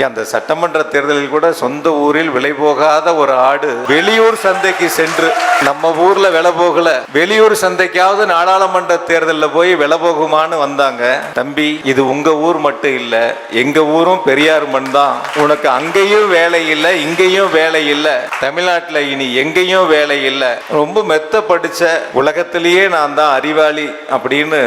அந்த சட்டமன்ற தேர்தலில் கூட சொந்த ஊரில் விலை போகாத ஒரு ஆடு வெளியூர் சந்தைக்கு சென்று, நம்ம ஊர்ல விலை போகல, வெளியூர் சந்தைக்காவது நாடாளுமன்ற தேர்தலில் போய் விலை போகுமான்னு வந்தாங்க. தம்பி, இது உங்க ஊர் மட்டும் இல்ல, எங்க ஊரும் பெரியார் மண் தான். உனக்கு அங்கேயும் வேலை இல்லை, இங்கேயும் வேலை இல்லை, தமிழ்நாட்டில் இனி எங்கேயும் வேலை இல்லை, ரொம்ப மெத்த படிச்ச, உலகத்திலேயே நான் தான் அறிவாளி அப்படின்னு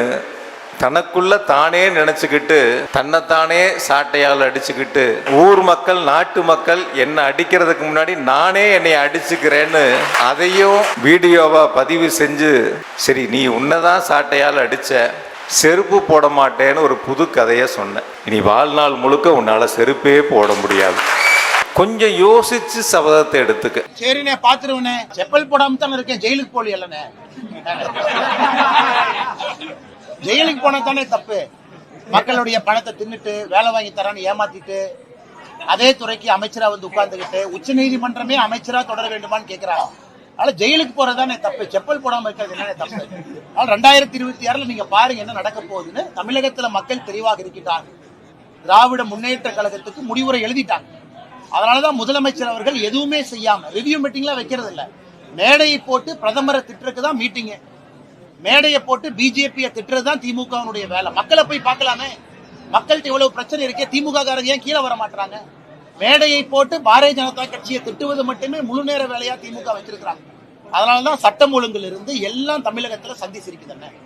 தனக்குள்ள தானே நினைச்சுக்கிட்டு தன்னைத்தானே சாட்டையால் அடிச்சுக்கிட்டு, ஊர் மக்கள் நாட்டு மக்கள் என்ன அடிக்கிறதுக்கு முன்னாடி நானே என்னை அடிச்சுக்கிறேன்னு அதையும் வீடியோவா பதிவு செஞ்சு, சரி நீ உன்னதான் சாட்டையால் அடிச்ச, செருப்பு போட மாட்டேன்னு ஒரு புது கதையை சொன்னேன். இனி வாழ்நாள் முழுக்க உன்னால செருப்பே போட முடியாது. கொஞ்சம் யோசிச்சு சபதத்தை எடுத்துக்க. சரிண்ணே, பாத்துருவனே, செப்பல் போடாம தானே இருக்கேன், ஜெயிலுக்கு போலியல்லண்ணே. ஜெயிலுக்கு போனா தானே தப்பு. மக்களுடைய பணத்தை தின்னுட்டு வேலை வாங்கி தரான்னு ஏமாத்திட்டு அதே துறைக்கு அமைச்சரா வந்து உட்கார்ந்துகிட்டு உச்ச நீதிமன்றமே அமைச்சரா தொடர வேண்டுமான்னு கேட்கிறாங்க. அதனால ஜெயிலுக்கு போறதானே தப்பு, செப்பல் போடாம இருக்கிறது என்ன தப்பு. அதனால 2026 நீங்க பாருங்க என்ன நடக்க போகுதுன்னு. தமிழகத்துல மக்கள் தெளிவாக இருக்கின்றாங்க. திராவிட முன்னேற்ற கழகத்துக்கு முடிவுரை எழுதிட்டாங்க. அதனாலதான் முதலமைச்சர் அவர்கள் எதுவுமே செய்யாம ரிவ்யூ மீட்டிங்லாம் வைக்கிறது இல்ல. மேடையை போட்டு பிரதமரை திட்டுறதுக்கு தான் மீட்டிங், மேடையை போட்டு பிஜேபியை திட்டுறதுதான் திமுகவுடைய வேலை. மக்களை போய் பார்க்கலாமே, மக்கள்கிட்ட இவ்வளவு பிரச்சனை இருக்கே, திமுக காரங்க ஏன் கீழே வர மாட்டாங்க? மேடையை போட்டு பாரதிய ஜனதா கட்சியை திட்டுவது மட்டுமே முழு நேர வேலையா திமுக வச்சிருக்கிறாங்க. அதனாலதான் சட்டம் ஒழுங்கில் இருந்து எல்லாம் தமிழகத்துல சந்திச்சிருக்குதுன்னு.